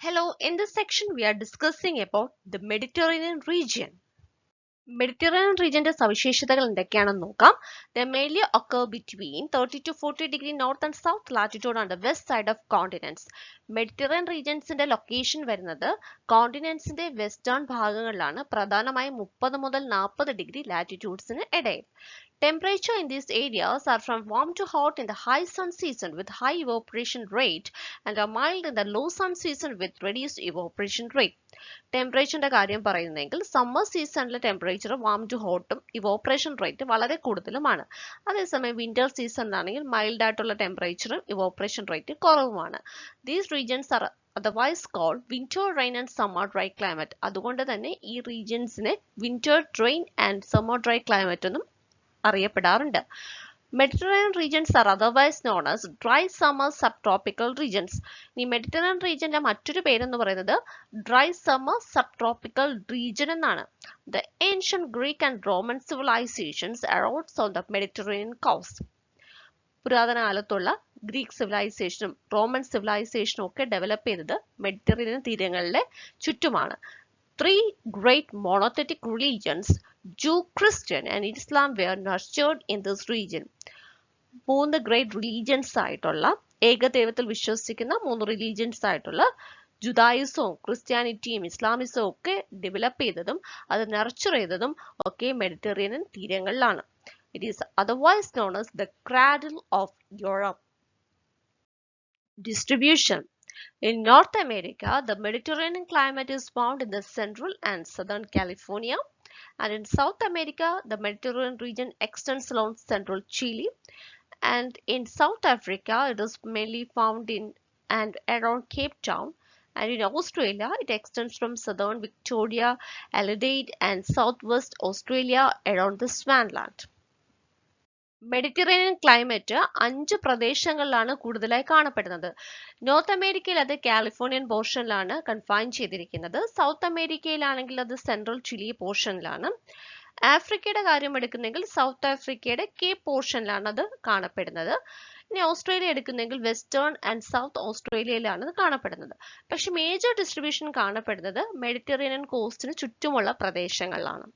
Hello, in this section we are discussing about the Mediterranean region. Mediterranean region സവിശേഷതകൾ എന്തൊക്കെയാണെന്ന് നോക്കാം. They mainly occur between 30 to 40 degree north and south latitude on the west side of continents. Mediterranean regionsന്റെ location വരുന്നത് കോണ്ടിനെന്റ്സിന്റെ western ഭാഗങ്ങളിലാണ്, പ്രധാനമായും 30 മുതൽ 40 degree ലാറ്റിറ്റ്യൂഡ്സിന് ഇടയിൽ. Temperature in these areas are from warm to hot in the high sun season with high evaporation rate and are mild in the low sun season with reduced evaporation rate. ടെമ്പറേച്ചറിന്റെ കാര്യം പറയുന്നെങ്കിൽ summer സീസണിലെ temperature warm to ഹോട്ടും evaporation rate വളരെ കൂടുതലുമാണ്. അതേസമയം winter സീസണിലാണെങ്കിൽ mild ആയിട്ടുള്ള ടെമ്പറേച്ചറും ഇവോപ്പറേഷൻ റേറ്റ് കുറവുമാണ്. These regions are otherwise called winter rain and summer dry climate. അതുകൊണ്ട് തന്നെ ഈ റീജിയൻസിനെ winter rain and summer dry climate എന്നും അറിയപ്പെടാറുണ്ട്. Mediterranean regions are otherwise known as dry summer subtropical regions. ഈ മെഡിറ്ററേനിയൻ റീജിയന്റെ മറ്റൊരു പേരെന്ന് പറയുന്നത് ഡ്രൈ സമ്മർ സബ്ട്രോപ്പിക്കൽ റീജിയൻ എന്നാണ്. The ancient Greek and Roman civilizations arose on the Mediterranean coast. പുരാതന കാലത്തുള്ള Greek സിവിലൈസേഷനും Roman സിവിലൈസേഷനും ഒക്കെ ഡെവലപ്പ് ചെയ്തത് Mediterranean തീരങ്ങളിലെ ചുറ്റുമാണ്. Three great monotheistic religions, Jew, Christian and Islam, were nurtured in this region. മൂന്ന് great religions ആയിട്ടുള്ള ഏകദൈവത്തിൽ വിശ്വസിക്കുന്ന മൂന്ന് religions ആയിട്ടുള്ള ജുദായിസവും ക്രിസ്ത്യാനിറ്റിയും ഇസ്ലാമിസവും ഒക്കെ ഡെവലപ്പ് ചെയ്തതും അത് നർച്ചർ ചെയ്തതും ഒക്കെ Mediterranean തീരങ്ങളിലാണ്. It is otherwise known as the cradle of Europe. Distribution. In North America, the Mediterranean climate is found in the central and southern California. And in South America, the Mediterranean region extends along central Chile. And in South Africa, it is mainly found in and around Cape Town. And in Australia, it extends from southern Victoria, Adelaide, and southwest Australia around the Swaziland. Mediterranean climate 5 പ്രദേശങ്ങളിലാണ് കൂടുതലായി കാണപ്പെടുന്നത്. North അമേരിക്കയിൽ അത് Californian പോർഷനിലാണ് confine ചെയ്തിരിക്കുന്നത്. South അമേരിക്കയിലാണെങ്കിൽ അത് central Chile പോർഷനിലാണ്. ആഫ്രിക്കയുടെ കാര്യം എടുക്കുന്നെങ്കിൽ south ആഫ്രിക്കയുടെ കേപ്പ് പോർഷനിലാണ് അത് കാണപ്പെടുന്നത്. ഇനി ഓസ്ട്രേലിയ എടുക്കുന്നെങ്കിൽ വെസ്റ്റേൺ ആൻഡ് സൗത്ത് ഓസ്ട്രേലിയയിലാണ് ഇത് കാണപ്പെടുന്നത്. പക്ഷെ മേജർ ഡിസ്ട്രിബ്യൂഷൻ കാണപ്പെടുന്നത് മെഡിറ്ററേനിയൻ കോസ്റ്റിന് ചുറ്റുമുള്ള പ്രദേശങ്ങളിലാണ്.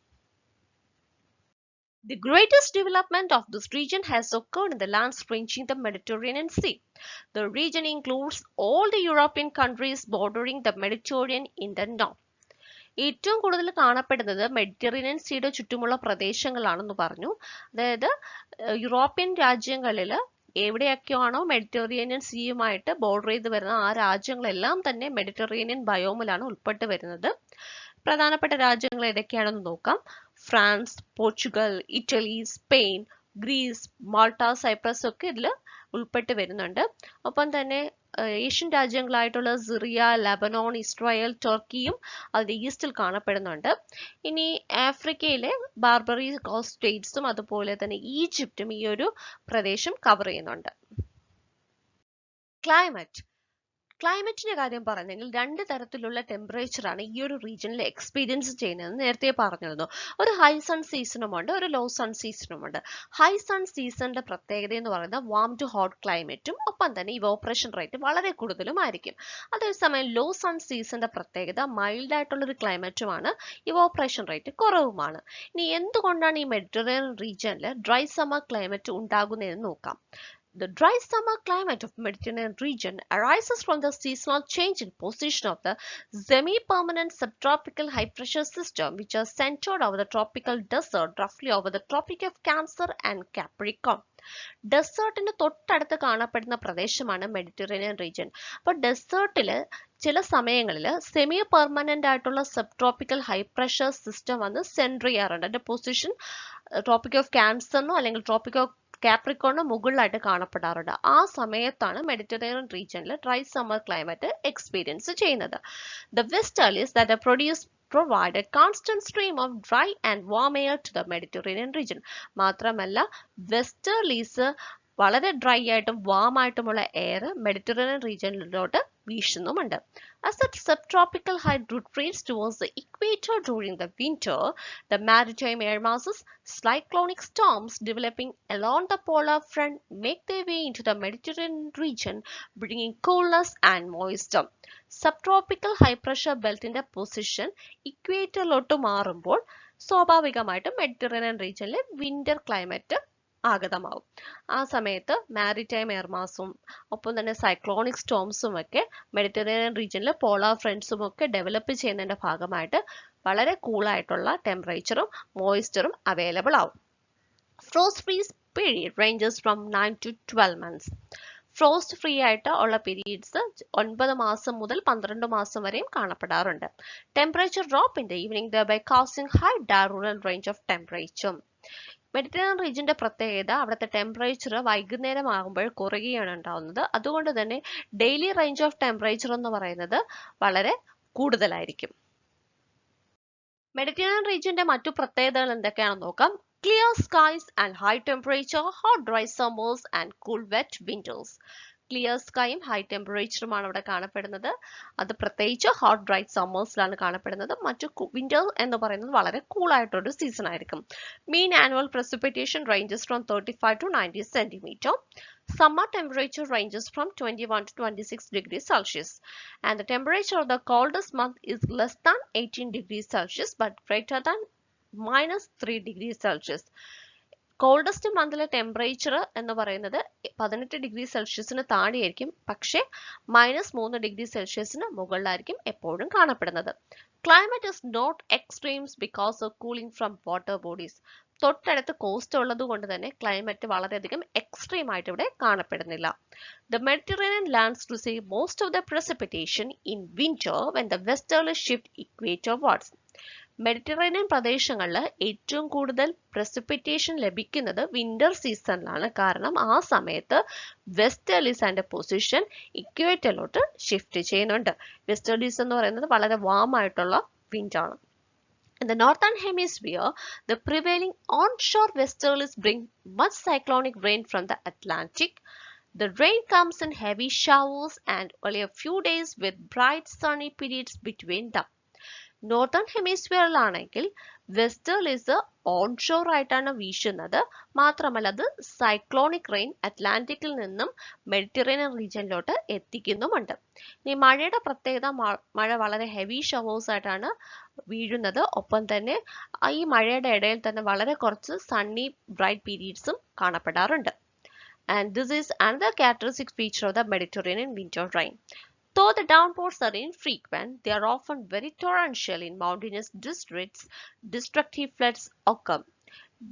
The greatest development of this region has occurred in the lands fringing the Mediterranean Sea. The region includes all the European countries bordering the Mediterranean in the north. ഏറ്റവും കൂടുതൽ കാണപ്പെടുന്നത് Mediterranean സീയുടെ ചുറ്റുമുള്ള പ്രദേശങ്ങളാണെന്ന് പറഞ്ഞു. അതായത് European രാജ്യങ്ങളിൽ എവിടെയൊക്കെയാണോ Mediterranean സീയുമായിട്ട് border ചെയ്ത് വരുന്ന ആ രാജ്യങ്ങളെല്ലാം തന്നെ മെഡിറ്ററേനിയൻ ബയോമിലാണ് ഉൾപ്പെട്ട് വരുന്നത്. പ്രധാനപ്പെട്ട രാജ്യങ്ങൾ ഏതൊക്കെയാണെന്ന് നോക്കാം. France, Portugal, Italy, Spain, Greece, Malta, Cyprus ഒക്കെ ഇതിൽ ഉൾപ്പെട്ട് വരുന്നുണ്ട്. ഒപ്പം തന്നെ ഏഷ്യൻ രാജ്യങ്ങളായിട്ടുള്ള സിറിയ, ലെബനോൺ, ഇസ്രായേൽ, ടർക്കിയും അതിന്റെ ഈസ്റ്റിൽ കാണപ്പെടുന്നുണ്ട്. ഇനി ആഫ്രിക്കയിലെ ബാർബറി കോസ്റ്റ് സ്റ്റേറ്റ്സും അതുപോലെ തന്നെ ഈജിപ്തും ഈ ഒരു പ്രദേശം കവർ ചെയ്യുന്നുണ്ട്. ക്ലൈമറ്റ്. ക്ലൈമറ്റിന്റെ കാര്യം പറഞ്ഞെങ്കിൽ 2 തരത്തിലുള്ള ടെമ്പറേച്ചർ ആണ് ഈ ഒരു റീജിയനിൽ എക്സ്പീരിയൻസ് ചെയ്യുന്നത്. നേരത്തെ പറഞ്ഞിരുന്നു, ഒരു ഹൈ സൺ സീസണും ഉണ്ട്, ഒരു ലോ സൺ സീസണും ഉണ്ട്. ഹൈ സൺ സീസണിന്റെ പ്രത്യേകത എന്ന് പറയുന്നത് വാം ടു ഹോട്ട് ക്ലൈമറ്റും ഒപ്പം തന്നെ ഇവോപ്പറേഷൻ റേറ്റ് വളരെ കൂടുതലും ആയിരിക്കും. അതേസമയം ലോ സൺ സീസണിന്റെ പ്രത്യേകത മൈൽഡ് ആയിട്ടുള്ള ഒരു ക്ലൈമറ്റുമാണ്, ഇവോപ്പറേഷൻ റേറ്റ് കുറവുമാണ്. ഇനി എന്തുകൊണ്ടാണ് ഈ മെഡിറ്ററേനിയൻ റീജിയനിൽ ഡ്രൈ സമ്മർ ക്ലൈമറ്റ് ഉണ്ടാകുന്നതെന്ന് നോക്കാം. The dry summer climate of Mediterranean region arises from the seasonal change in position of the semi-permanent subtropical high pressure system which are centered over the tropical desert roughly over the Tropic of Cancer and Capricorn. ഡെസേർട്ടിന് തൊട്ടടുത്ത് കാണപ്പെടുന്ന പ്രദേശമാണ് Mediterranean region. അപ്പോൾ ഡെസേർട്ടില് ചില സമയങ്ങളിൽ semi permanent ആയിട്ടുള്ള sub tropical high pressure system വന്ന് centre ചെയ്യാറുണ്ട്. അതിന്റെ പൊസിഷൻ ട്രോപ്പിക് ഓഫ് ക്യാൻസറിനോ അല്ലെങ്കിൽ ട്രോപ്പിക് ഓഫ് കാപ്രിക്കോണിന് മുകളിലായിട്ട് കാണപ്പെടാറുണ്ട്. ആ സമയത്താണ് മെഡിറ്ററേനിയൻ റീജിയനിൽ ഡ്രൈ സമ്മർ ക്ലൈമറ്റ് എക്സ്പീരിയൻസ് ചെയ്യുന്നത്. The westerlies that are produced provide a constant stream of dry and warm air to the Mediterranean region. മാത്രമല്ല വെസ്റ്റർലീസ് വളരെ ഡ്രൈ ആയിട്ടും വാം ആയിട്ടുമുള്ള എയർ മെഡിറ്ററേനിയൻ റീജിയനിലോട്ട് വീശുന്നുമുണ്ട്. As the subtropical high retreats towards the equator during the winter, the maritime air masses, cyclonic storms developing along the polar front make their way into the Mediterranean region, bringing coolness and moisture. Subtropical high pressure ബെൽറ്റിന്റെ position ഇക്വേറ്ററിലോട്ട് മാറുമ്പോൾ സ്വാഭാവികമായിട്ടും Mediterranean റീജിയനിലെ winter climate ആഗതമാവും. ആ സമയത്ത് maritime എയർമാസും ഒപ്പം തന്നെ സൈക്ലോണിക് സ്റ്റോംസും ഒക്കെ മെഡിറ്ററേനിയൻ റീജിയനിൽ പോളാർ ഫ്രണ്ട്സും ഒക്കെ ഡെവലപ്പ് ചെയ്യുന്നതിന്റെ ഭാഗമായിട്ട് വളരെ കൂളായിട്ടുള്ള ടെമ്പറേച്ചറും മോയ്സ്ചറും അവൈലബിൾ ആവും. Frost free period ranges from 9 to 12 months. Frost free ആയിട്ട് ഉള്ള പീരീഡ്സ് 9 മാസം മുതൽ 12 മാസം വരെയും കാണപ്പെടാറുണ്ട്. Temperature drop in the evening thereby causing high diurnal range of temperature. Mediterranean റീജിയന്റെ പ്രത്യേകത അവിടുത്തെ ടെമ്പറേച്ചർ വൈകുന്നേരം ആകുമ്പോൾ കുറയുകയാണ് ഉണ്ടാവുന്നത്. അതുകൊണ്ട് തന്നെ ഡെയിലി റേഞ്ച് ഓഫ് ടെമ്പറേച്ചർ എന്ന് പറയുന്നത് വളരെ കൂടുതലായിരിക്കും. മെഡിറ്ററേനിയൻ റീജിയന്റെ മറ്റു പ്രത്യേകതകൾ എന്തൊക്കെയാണെന്ന് നോക്കാം. Clear skies and high temperature, hot dry summers and cool wet winters. Clear സ്കൈയും ഹൈ ടെമ്പറേച്ചറുമാണ് അവിടെ കാണപ്പെടുന്നത്. അത് പ്രത്യേകിച്ച് ഹോട്ട് ഡ്രൈ സമ്മേഴ്സിലാണ് കാണപ്പെടുന്നത്. മറ്റു വിന്റർ എന്ന് പറയുന്നത് വളരെ കൂൾ ആയിട്ടൊരു സീസൺ ആയിരിക്കും. മീൻ annual precipitation ranges from 35 to 90 centimeter. Summer temperature ranges from 21 to 26 degrees Celsius. And the temperature of the coldest month is less than 18 degrees Celsius but greater than -3 degrees Celsius. Coldest മന്തിലെ temperature എന്ന് പറയുന്നത് 18 degree സെൽഷ്യസിന് താഴെയായിരിക്കും, പക്ഷേ -3 degree സെൽഷ്യസിന് മുകളിലായിരിക്കും എപ്പോഴും കാണപ്പെടുന്നത്. Climate is not extremes because of cooling from water bodies. തൊട്ടടുത്ത് coast ഉള്ളത് കൊണ്ട് തന്നെ ക്ലൈമറ്റ് വളരെയധികം എക്സ്ട്രീം ആയിട്ട് ഇവിടെ കാണപ്പെടുന്നില്ല. The Mediterranean lands receive most of the precipitation in winter when the westerly shift equatorwards. Mediterranean പ്രദേശങ്ങളിൽ ഏറ്റവും കൂടുതൽ precipitation ലഭിക്കുന്നത് വിന്റർ സീസണിലാണ്. കാരണം ആ സമയത്ത് വെസ്റ്റേർലീസ് അതിന്റെ പൊസിഷൻ ഇക്വേറ്ററിലോട്ട് ഷിഫ്റ്റ് ചെയ്യുന്നുണ്ട്. വെസ്റ്റേർലീസ് എന്ന് പറയുന്നത് വളരെ വാം ആയിട്ടുള്ള വിൻഡ് ആണ്. In the northern hemisphere, the prevailing onshore westerlies bring much cyclonic rain from the Atlantic. The rain comes in heavy showers and only a few days with bright sunny periods between them. Northern ഹെമിസ്ഫിയറിലാണെങ്കിൽ westerlies onshore ആയിട്ടാണ് വീശുന്നത്. മാത്രമല്ല അത് cyclonic rain അറ്റ്ലാന്റിക്കിൽ നിന്നും Mediterranean റീജിയനിലോട്ട് എത്തിക്കുന്നുമുണ്ട്. ഇനി മഴയുടെ പ്രത്യേകത, മഴ വളരെ ഹെവി ഷവേഴ്സ് ആയിട്ടാണ് വീഴുന്നത്. ഒപ്പം തന്നെ ഈ മഴയുടെ ഇടയിൽ തന്നെ വളരെ കുറച്ച് സണ്ണി ബ്രൈറ്റ് പീരീഡ്സും കാണപ്പെടാറുണ്ട്. And this is another characteristic feature of the Mediterranean winter rain. Though the downpours are infrequent, they are often very torrential in mountainous districts. Destructive floods occur.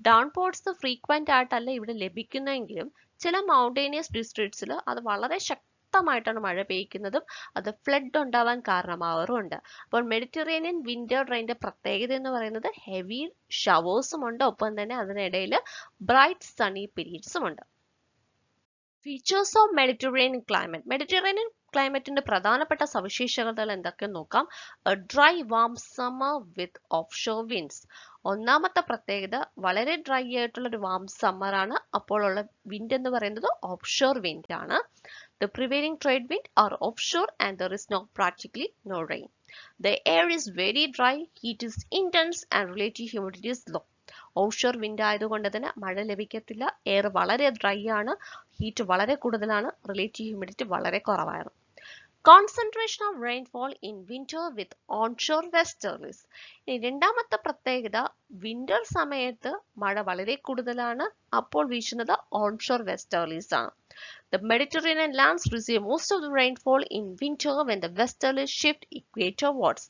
Downpours frequent ആയിട്ടല്ല ഇവിടെ ലഭിക്കുന്നെങ്കിലും ചില mountainous ഡിസ്ട്രിക്ട്സിൽ അത് വളരെ ശക്തമായിട്ടാണ് മഴ പെയ്യ്ക്കുന്നതും അത് flood ഉണ്ടാവാൻ കാരണമാവാറുമുണ്ട്. അപ്പോൾ Mediterranean winter റെയിൻ്റെ പ്രത്യേകത എന്ന് പറയുന്നത് ഹെവി ഷവേഴ്സും ഉണ്ട്, ഒപ്പം തന്നെ അതിനിടയിൽ ബ്രൈറ്റ് സണ്ണി പീരീഡ്സും ഉണ്ട്. Features of Mediterranean climate. Mediterranean ക്ലൈമറ്റിന്റെ പ്രധാനപ്പെട്ട സവിശേഷതകൾ എന്തൊക്കെയെന്ന് നോക്കാം. A dry warm summer with offshore winds. ഒന്നാമത്തെ പ്രത്യേകത വളരെ ഡ്രൈ ആയിട്ടുള്ള ഒരു വാം സമ്മർ ആണ്. അപ്പോൾ ഉള്ള വിൻഡ് എന്ന് പറയുന്നത് ഓഫ്ഷോർ വിൻഡ് ആണ്. The prevailing trade wind are offshore and there is practically no rain. The air is very dry, heat is intense and relative humidity is low. Offshore wind ആയതുകൊണ്ട് തന്നെ മഴ ലഭിക്കത്തില്ല. Air വളരെ dry ആണ്, heat വളരെ കൂടുതലാണ്, relative humidity വളരെ കുറവാണ്. Concentration of rainfall in winter with onshore വെസ്റ്റേർലീസ്. ഇനി രണ്ടാമത്തെ പ്രത്യേകത, വിന്റർ സമയത്ത് മഴ വളരെ കൂടുതലാണ്, അപ്പോൾ വീശുന്നത് ഓൺഷോർ വെസ്റ്റേർലീസ് ആണ്. The Mediterranean lands receive most of the rainfall in winter when the westerlies shift equatorwards.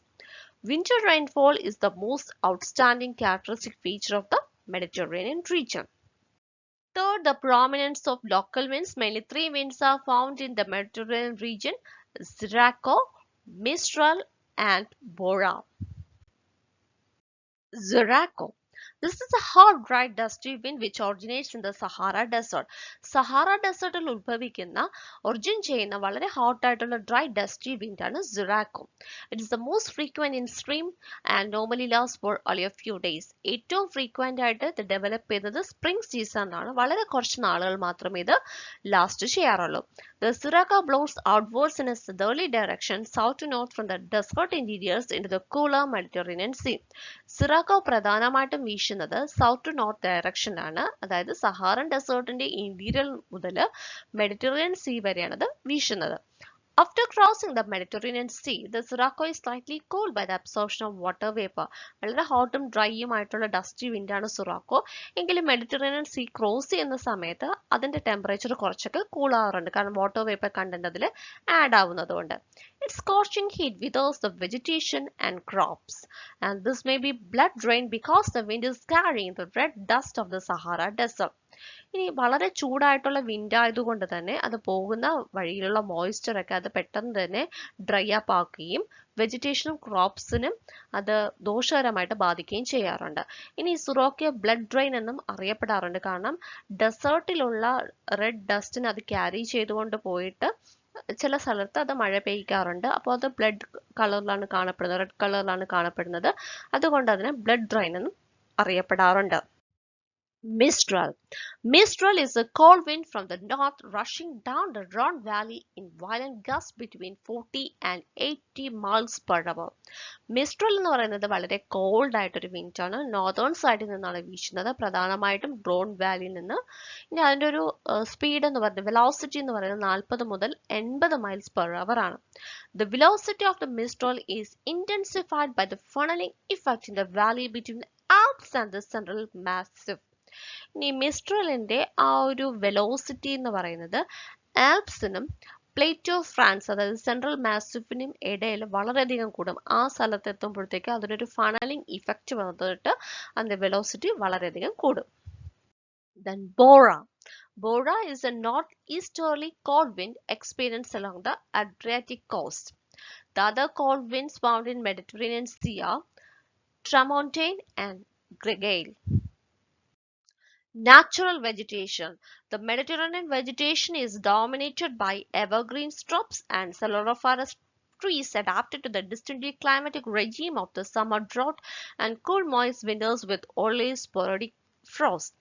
Winter rainfall is the most outstanding characteristic feature of the Mediterranean region. Third, the prominence of local winds. Mainly three winds are found in the Mediterranean region: Sirocco, Mistral and Bora. Sirocco. This is a hot, dry, dusty wind which originates in the Sahara Desert. Sahara Desert il ഉത്ഭവിക്കുന്ന origin ചെയ്യുന്ന വളരെ hot ആയിട്ടുള്ള dry, dusty wind ആണ് Sirocco. It is the most frequent in stream and normally lasts for only a few days. ഏറ്റവും frequent ആയിട്ട് ഇത് develop ചെയ്തത് spring season ആണ്. വളരെ കുറച്ച് നാളുകൾ മാത്രമേ ഇത് last ചെയ്യാറുള്ളൂ. The Sirocco blows outwards in a southerly direction, south to north from the desert interiors into the cooler Mediterranean Sea. Sirocco പ്രധാനമായിട്ടും വീശുന്നത് സൗത്ത് ടു നോർത്ത് ഡയറക്ഷനിലാണ്. അതായത് സഹാറൻ ഡെസേർട്ടിന്റെ ഇന്റീരിയർ മുതൽ മെഡിറ്ററേനിയൻ സീ വരെയാണ് ഇത് വീശുന്നത്. After crossing the Mediterranean Sea, the Sirocco is slightly cooled by the absorption of water vapor. വളരെ ഹോട്ടും ഡ്രൈയും ആയിട്ടുള്ള dusty വിൻഡാണ് സുറാക്കോ. എങ്കിലും Mediterranean see cross ചെയ്യുന്ന സമയത്ത് അതിന്റെ ടെമ്പറേച്ചർ കുറച്ചൊക്കെ കൂൾ ആവാറുണ്ട്. കാരണം വാട്ടർ വേപ്പർ കണ്ടന്റ് അതിൽ add ആവുന്നതുകൊണ്ട്. Its scorching heat withers the vegetation and crops, and this may be blood drain because the wind is carrying the red dust of the Sahara Desert. ഇനി വളരെ ചൂടായിട്ടുള്ള wind ആയതുകൊണ്ട് തന്നെ അത് പോകുന്ന വഴിയിലുള്ള moisture ഒക്കെ അത് പെട്ടെന്ന് തന്നെ ഡ്രൈ അപ്പ് ആക്കുകയും വെജിറ്റേഷനും ക്രോപ്സിനും അത് ദോഷകരമായിട്ട് ബാധിക്കുകയും ചെയ്യാറുണ്ട്. ഇനി സുറോക്കോ ബ്ലഡ് ഡ്രെയിൻ എന്നും അറിയപ്പെടാറുണ്ട്. കാരണം ഡെസേർട്ടിലുള്ള റെഡ് ഡസ്റ്റിന് അത് ക്യാരി ചെയ്തുകൊണ്ട് പോയിട്ട് ചില സ്ഥലത്ത് അത് മഴ പെയ്യിക്കാറുണ്ട്. അപ്പോൾ അത് ബ്ലഡ് കളറിലാണ് കാണപ്പെടുന്നത്, റെഡ് കളറിലാണ് കാണപ്പെടുന്നത്. അതുകൊണ്ട് അതിനെ ബ്ലഡ് ഡ്രെയിൻ എന്നും അറിയപ്പെടാറുണ്ട്. Mistral. Mistral is a cold wind from the north rushing down the Rhone Valley in violent gusts between 40 and 80 miles per hour. Mistral എന്ന് പറയുന്നത് വളരെ കോൾഡ് ആയിട്ടൊരു വിൻഡ് ആണ്. നോർത്തേൺ സൈഡിൽ നിന്നാണ് വീശുന്നത്, പ്രധാനമായിട്ടും റോൺ വാലിയിൽ നിന്ന്. ഇനി അതിൻ്റെ ഒരു സ്പീഡ് എന്ന് പറയുന്നത് വെലോസിറ്റി എന്ന് പറയുന്നത് 40 മുതൽ 80 മൈൽസ് പെർ അവർ ആണ്. The velocity of the Mistral is intensified by the funneling effect in the valley between the Alps and the central massif. ഇനി മിസ്ട്രലിന്റെ ആ ഒരു വെലോസിറ്റി എന്ന് പറയുന്നത് ആൽപ്സിനും പ്ലേറ്റ് ഓഫ് ഫ്രാൻസ് അതായത് സെൻട്രൽ മാസിഫിനും ഇടയിൽ വളരെയധികം കൂടും. ആ സ്ഥലത്ത് എത്തുമ്പോഴത്തേക്ക് അതിനൊരു ഫണലിംഗ് ഇഫക്റ്റ് വന്നിട്ട് അതിന്റെ വെലോസിറ്റി വളരെയധികം കൂടും. Then Bora. Bora is a northeasterly cold wind experienced along the Adriatic coast. The other cold winds found in Mediterranean Sea are Tramontane and Gregale. Natural vegetation. The Mediterranean vegetation is dominated by evergreen shrubs and cellulophorous trees adapted to the distinctly climatic regime of the summer drought and cool moist winters with only sporadic frost.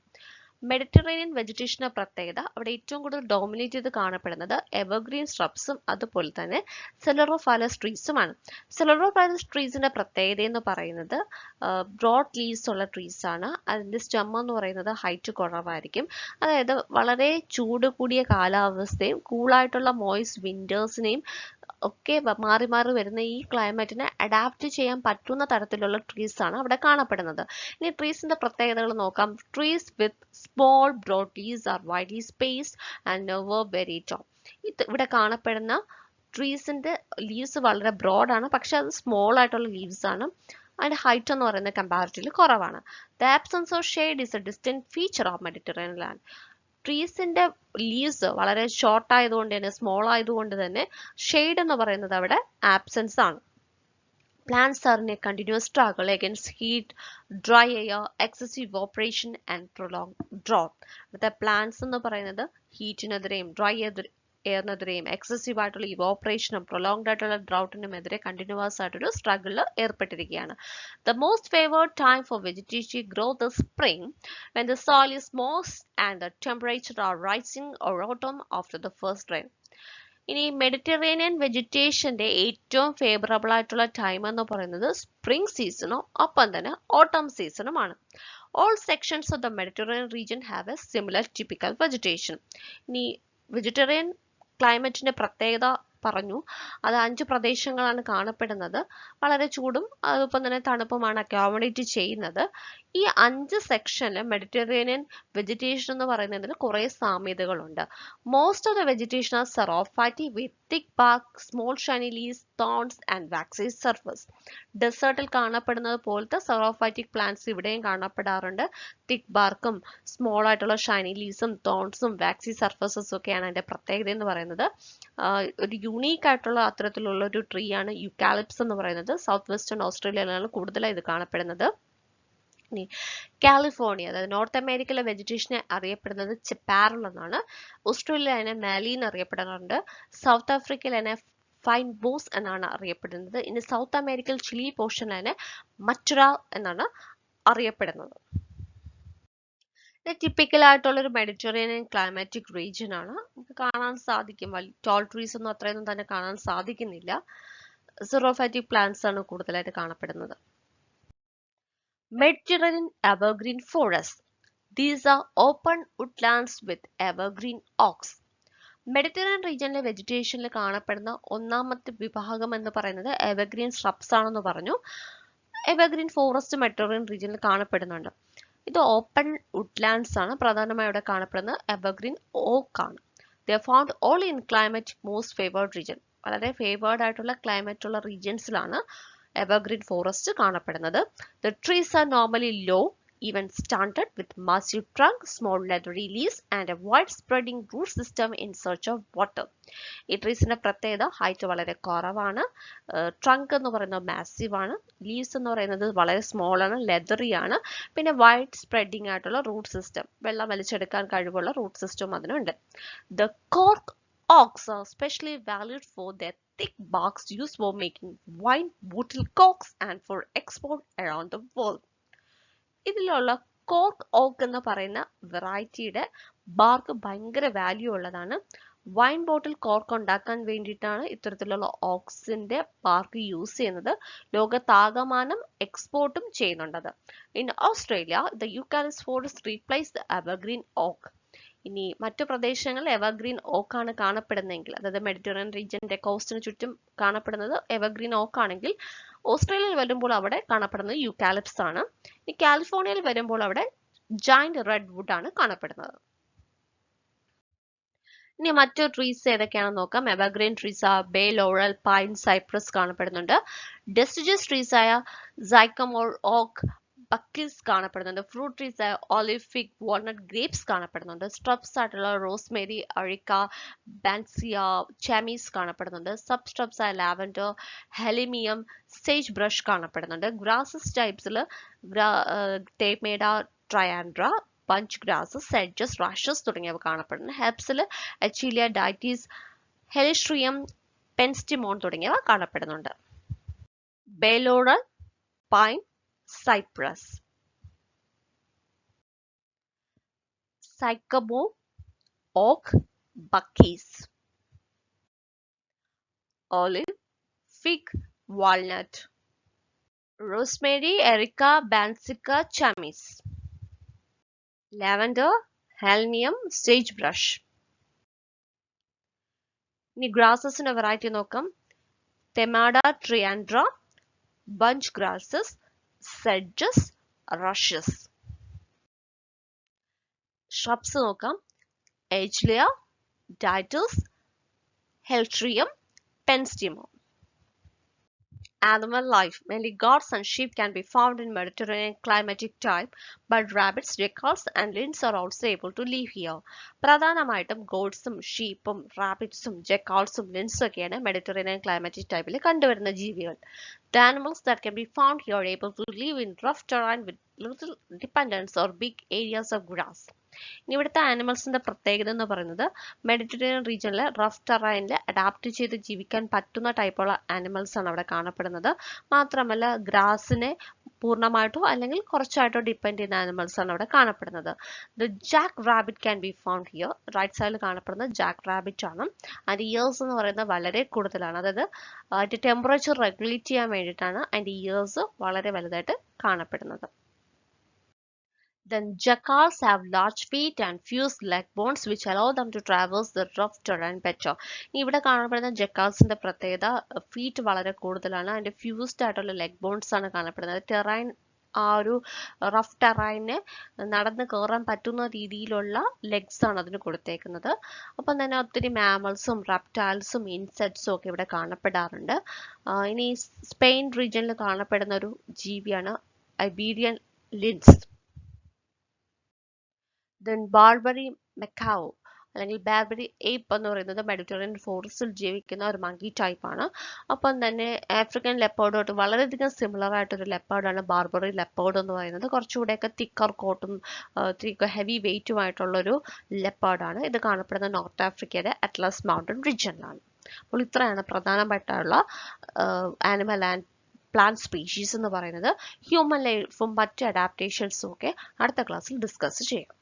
Mediterranean വെജിറ്റേഷന്റെ പ്രത്യേകത അവിടെ ഏറ്റവും കൂടുതൽ dominate ചെയ്ത് കാണപ്പെടുന്നത് evergreen സ്ട്രബ്സും അതുപോലെ തന്നെ സെലറോഫാലസ് ട്രീസുമാണ്. സെലറോഫാലസ് ട്രീസിന്റെ പ്രത്യേകത എന്ന് പറയുന്നത് ബ്രോഡ് ലീവ്സ് ഉള്ള ട്രീസ് ആണ്. അതിന്റെ സ്റ്റെം എന്ന് പറയുന്നത് ഹൈറ്റ് കുറവായിരിക്കും. അതായത് വളരെ ചൂട് കൂടിയ കാലാവസ്ഥയും കൂളായിട്ടുള്ള മോയ്സ് വിന്റേഴ്സിനെയും ഒക്കെ മാറി മാറി വരുന്ന ഈ ക്ലൈമറ്റിനെ അഡാപ്റ്റ് ചെയ്യാൻ പറ്റുന്ന തരത്തിലുള്ള ട്രീസ് ആണ് അവിടെ കാണപ്പെടുന്നത്. ഇനി ട്രീസിന്റെ പ്രത്യേകതകൾ നോക്കാം. Trees with small broad leaves are widely spaced and never very tall. ഇവിടെ കാണപ്പെടുന്ന ട്രീസിന്റെ ലീവ്സ് വളരെ ബ്രോഡ് ആണ്, പക്ഷെ അത് സ്മോൾ ആയിട്ടുള്ള ലീവ്സ് ആണ്. അതിന്റെ ഹൈറ്റ് എന്ന് പറയുന്നത് കമ്പാരിറ്റീവ്ലി കുറവാണ്. The absence of shade is a distinct feature of Mediterranean land. ട്രീസിന്റെ ലീവ്സ് വളരെ ഷോർട്ട് ആയതുകൊണ്ട് തന്നെ സ്മോൾ ആയതുകൊണ്ട് തന്നെ ഷെയ്ഡ് എന്ന് പറയുന്നത് അവിടെ ആബ്സെൻസ് ആണ്. Plants are in a continuous struggle against heat, dry air, excessive evaporation and prolonged drought. The plants എന്ന് പറയുന്നത് ഹീറ്റിനെതിരെയും ഡ്രൈ എയറിനെതിരെയും എക്സസീവ് ആയിട്ടുള്ള ഇവോപ്പറേഷനും പ്രൊലോങ്ഡ് ആയിട്ടുള്ള ഡ്രൗട്ടിനും എതിരെ കണ്ടിന്യൂസ് ആയിട്ടൊരു സ്ട്രഗിളിൽ ഏർപ്പെട്ടിരിക്കുകയാണ്. The most favored time for vegetation growth is spring when the soil is moist and the temperature are rising, or autumn after the first rain. ഇനി Mediterranean വെജിറ്റേഷന്റെ ഏറ്റവും favourable ആയിട്ടുള്ള time എന്ന് പറയുന്നത് spring സീസണും ഒപ്പം തന്നെ ഓട്ടം സീസണുമാണ്. All sections of the Mediterranean region have a similar typical vegetation. ഇനി vegetarian ക്ലൈമറ്റിന്റെ പ്രത്യേകത പറഞ്ഞു. അത് 5 പ്രദേശങ്ങളാണ് കാണപ്പെടുന്നത്. വളരെ ചൂടും അതോടൊപ്പം തന്നെ തണുപ്പുമാണ് അക്കോമഡേറ്റ് ചെയ്യുന്നത്. ഈ 5 സെക്ഷനിൽ മെഡിറ്ററേനിയൻ വെജിറ്റേഷൻ എന്ന് പറയുന്നതിൽ കുറെ സാമ്യതകളുണ്ട്. Most of the vegetation are xerophytic with thick bark, small shiny leaves, thorns and waxy surface. ഡെസേർട്ടിൽ കാണപ്പെടുന്നത് പോലത്തെ സെറോഫൈറ്റിക് പ്ലാന്റ്സ് ഇവിടെയും കാണപ്പെടാറുണ്ട്. തിക്ക് ബാർക്കും സ്മോൾ ആയിട്ടുള്ള ഷൈനി ലീവ്സും തോൺസും വാക്സി സർഫസസും ഒക്കെയാണ് അതിന്റെ പ്രത്യേകത എന്ന് പറയുന്നത്. ഒരു യുണീക്ക് ആയിട്ടുള്ള അത്തരത്തിലുള്ള ഒരു ട്രീ ആണ് യുക്കാലിപ്സ് എന്ന് പറയുന്നത്. സൗത്ത് വെസ്റ്റേൺ ഓസ്ട്രേലിയയിലാണ് കൂടുതലായി ഇത് കാണപ്പെടുന്നത്. ഇനി കാലിഫോർണിയ, അതായത് നോർത്ത് അമേരിക്കയിലെ വെജിറ്റേഷനെ അറിയപ്പെടുന്നത് ചെപ്പാരൽ എന്നാണ്. ഓസ്ട്രേലിയ അതിനെ മാലി എന്ന് അറിയപ്പെടുന്നുണ്ട്. സൗത്ത് ആഫ്രിക്കയിൽ അതിനെ ഫൈൻ ബോസ് എന്നാണ് അറിയപ്പെടുന്നത്. ഇനി സൗത്ത് അമേരിക്കയിൽ ചിലി പോർഷൻ അതിനെ മറ്റുറ എന്നാണ് അറിയപ്പെടുന്നത്. ഇത് ടിപ്പിക്കൽ ആയിട്ടുള്ള ഒരു മെഡിറ്ററേനിയൻ ക്ലൈമാറ്റിക് റീജിയൻ ആണ്. നമുക്ക് കാണാൻ സാധിക്കും, ടോൾ ട്രീസ് ഒന്നും അത്രയൊന്നും തന്നെ കാണാൻ സാധിക്കുന്നില്ല. സിറോഫാറ്റിക് പ്ലാന്റ്സ് ആണ് കൂടുതലായിട്ട് കാണപ്പെടുന്നത്. Mediterranean evergreen forests. These are open woodlands with evergreen oaks. Mediterranean റീജിയനിലെ വെജിറ്റേഷനിൽ കാണപ്പെടുന്ന ഒന്നാമത്തെ വിഭാഗം എന്ന് പറയുന്നത് എവർഗ്രീൻ shrubs ആണെന്ന് പറഞ്ഞു. എവർഗ്രീൻ ഫോറസ്റ്റ് മെഡിറ്ററേനിയൻ റീജിയനിൽ കാണപ്പെടുന്നുണ്ട്. ഇത് ഓപ്പൺ വുഡ്ലാൻഡ്സ് ആണ്. പ്രധാനമായും ഇവിടെ കാണപ്പെടുന്നത് എവർഗ്രീൻ ഓക്ക് ആണ്. They are found all in climate most favored region. വളരെ ഫേവേർഡ് ആയിട്ടുള്ള ക്ലൈമറ്റ് ഉള്ള റീജിയൻസിലാണ് evergreen forest കാണപ്പെടുന്നത്. The trees are normally low, even stunted, with massive trunk, small leathery leaves, and a wide-spreading root system in search of water. ഈ ട്രീസിന്റെ പ്രത്യേകത height വളരെ കുറവാണ്, trunk എന്ന് പറയുന്നത് മാസീവ് ആണ്, ലീവ്സ് എന്ന് പറയുന്നത് വളരെ സ്മോൾ ആണ്, ലെതറി ആണ്, പിന്നെ വൈഡ് സ്പ്രെഡിങ് ആയിട്ടുള്ള റൂട്ട് സിസ്റ്റം, വെള്ളം വലിച്ചെടുക്കാൻ കഴിവുള്ള റൂട്ട് സിസ്റ്റം അതിനുണ്ട്. The cork oaks are especially valued for their thick barks used for making wine bottle corks and for export around the world. ഇതിലുള്ള കോർക്ക് ഓക്ക് എന്ന് പറയുന്ന വെറൈറ്റിയുടെ ബാർക്ക് ഭയങ്കര value ഉള്ളതാണ്. വൈൻ ബോട്ടിൽ കോർക്ക് ഉണ്ടാക്കാൻ വേണ്ടിയിട്ടാണ് ഇത്തരത്തിലുള്ള ഓക്സിന്റെ ബാർക്ക് യൂസ് ചെയ്യുന്നത്. ലോകത്താകമാനം എക്സ്പോർട്ടും ചെയ്യുന്നുണ്ടത്. In Australia the eucalyptus forest replace the evergreen oak. ഇനി മറ്റു പ്രദേശങ്ങളിൽ എവർഗ്രീൻ ഓക്ക് ആണ് കാണപ്പെടുന്നതെങ്കിൽ, അതായത് മെഡിറ്ററേനിയൻ റീജിയന്റെ കോസ്റ്റിന് ചുറ്റും കാണപ്പെടുന്നത് എവർഗ്രീൻ ഓക്ക് ആണെങ്കിൽ, ഓസ്ട്രേലിയയിൽ വരുമ്പോൾ അവിടെ കാണപ്പെടുന്നത് യൂക്കാലിപ്സ് ആണ്. ഇനി കാലിഫോർണിയയിൽ വരുമ്പോൾ അവിടെ ജൈന്റ് റെഡ് വുഡ് ആണ് കാണപ്പെടുന്നത്. ഇനി മറ്റു ട്രീസ് ഏതൊക്കെയാണെന്ന് നോക്കാം. എവർഗ്രീൻ ട്രീസ് ആ ബേ, ലോറൽ, പൈൻ, സൈപ്രസ് കാണപ്പെടുന്നുണ്ട്. ഡെസിഡസ് ട്രീസ് ആയ സൈക്കമോർ, ഓക്ക്, ബക്കീസ് കാണപ്പെടുന്നുണ്ട്. ഫ്രൂട്ട് ട്രീസ് ആയ ഓലിവ്, ഫിഗ്, വാൾനട്ട്, ഗ്രേപ്സ് കാണപ്പെടുന്നുണ്ട്. സ്ട്രബ്സ് ആയിട്ടുള്ള റോസ്മേരി, അഴിക്ക, ബാൻസിയ, ചാമീസ് കാണപ്പെടുന്നുണ്ട്. സബ് സ്ട്രബ്സ് ആയ ലാവൻഡർ, ഹെലിമിയം, സേജ് ബ്രഷ് കാണപ്പെടുന്നുണ്ട്. Grasses ടൈപ്സിൽ ടേമേഡ, ട്രയാൻഡ്ര, bench grasses, sedges, rashes തുടങ്ങിയവ കാണപ്പെടുന്നു. ഹെർബ്സിൽ അച്ചീലിയ, ഡൈറ്റീസ്, ഹെലിസ്ട്രിയം, പെൻസ്റ്റിമോൺ തുടങ്ങിയവ കാണപ്പെടുന്നുണ്ട്. ബേലോറൽ, pine, cypress, sycamore, oak, buckies, olive, fig, walnut, rosemary, erica, bansika, chamis, lavender, helmium, sagebrush. ഇനി ഗ്രാസസിന്റെ വെറൈറ്റി നോക്കാം. തെമാഡ, ട്രിയാൻഡ്ര, bench grasses, sedges, rushes. shrubs നോക്കാം. എജ്ലിയ, ഡൈറ്റസ്, ഹെൽട്രിയം, പെൻസ്റ്റിമോൺ. Animal life. Mainly goats and sheep can be found in Mediterranean climatic type, but rabbits, jackals and lynx are also able to live here. പ്രധാനമായിട്ടും ഗോഡ്സും ഷീപ്പും റാബിറ്റ്സും ജക്കാൾസും ലിൻസും ഒക്കെയാണ് Mediterranean climatic ടൈപ്പിൽ കണ്ടുവരുന്ന ജീവികൾ. The animals that can be found here are able to live in rough terrain with little dependence or big areas of grass. ഇനി ഇവിടുത്തെ ആനിമൽസിന്റെ പ്രത്യേകത എന്ന് പറയുന്നത് മെഡിറ്ററേനിയൻ റീജിയനിലെ റഫ് ടെറൈനിൽ അഡാപ്റ്റ് ചെയ്ത് ജീവിക്കാൻ പറ്റുന്ന ടൈപ്പുള്ള ആനിമൽസ് ആണ് അവിടെ കാണപ്പെടുന്നത്. മാത്രമല്ല ഗ്രാസിനെ പൂർണ്ണമായിട്ടോ അല്ലെങ്കിൽ കുറച്ചായിട്ടോ ഡിപ്പെൻഡ് ചെയ്യുന്ന ആനിമൽസ് ആണ് അവിടെ കാണപ്പെടുന്നത്. The jack rabbit can be found here. Right സൈഡിൽ കാണപ്പെടുന്നത് ജാക്ക് റാബിറ്റ് ആണ്. അതിന്റെ ഇയേഴ്സ് എന്ന് പറയുന്നത് വളരെ കൂടുതലാണ്. അതായത് അതിന്റെ ടെമ്പറേച്ചർ റെഗുലേറ്റ് ചെയ്യാൻ വേണ്ടിയിട്ടാണ് അതിന്റെ ഇയേഴ്സ് വളരെ വലുതായിട്ട് കാണപ്പെടുന്നത്. Then jackals have large feet and fused leg bones which allow them to traverse the rough terrain better. ഇവിടെ കാണപ്പെടുന്ന ജക്കാൾസിന്റെ പ്രത്യേകത ഫീറ്റ് വളരെ കൂടുതലാണ്. അതിന്റെ ഫ്യൂസ്ഡ് ആയിട്ടുള്ള ലെഗ് ബോൺസ് ആണ് കാണപ്പെടുന്നത്. ടെറൈൻ ആ ഒരു റഫ് ടെറൈനെ നടന്ന് കയറാൻ പറ്റുന്ന രീതിയിലുള്ള ലെഗ്സ് ആണ് അതിന് കൊടുത്തേക്കുന്നത്. അപ്പം തന്നെ ഒത്തിരി മാമൽസും റെപ്റ്റൈൽസും ഇൻസെക്ട്സും ഒക്കെ ഇവിടെ കാണപ്പെടാറുണ്ട്. ഇനി സ്പെയിൻ റീജിയനിൽ കാണപ്പെടുന്ന ഒരു ജീവിയാണ് ഐബീരിയൻ ലിൻസ്. Then Barbary macaw. അല്ലെങ്കിൽ ബാർബറി ഏപ്പ് എന്ന് പറയുന്നത് മെഡിറ്ററേനിയൻ ഫോറസ്റ്റിൽ ജീവിക്കുന്ന ഒരു മങ്കി ടൈപ്പ് ആണ്. അപ്പം തന്നെ ആഫ്രിക്കൻ ലെപ്പേർഡോട്ട് വളരെയധികം സിമിലർ ആയിട്ടൊരു ലെപ്പേർഡാണ് ബാർബറി ലെപ്പേർഡ് എന്ന് പറയുന്നത്. കുറച്ചുകൂടെയൊക്കെ തിക്കർ കോട്ടും ഹെവി വെയിറ്റുമായിട്ടുള്ളൊരു ലെപ്പേർഡാണ്. ഇത് കാണപ്പെടുന്ന നോർത്ത് ആഫ്രിക്കയുടെ അറ്റ്ലസ് മൗണ്ടൻ റീജിയനിലാണ്. അപ്പോൾ ഇത്രയാണ് പ്രധാനപ്പെട്ടുള്ള ആനിമൽ ആൻഡ് പ്ലാന്റ് സ്പീഷീസ് എന്ന് പറയുന്നത്. ഹ്യൂമൻ ലൈഫും മറ്റ് അഡാപ്റ്റേഷൻസും ഒക്കെ അടുത്ത ക്ലാസ്സിൽ ഡിസ്കസ് ചെയ്യാം.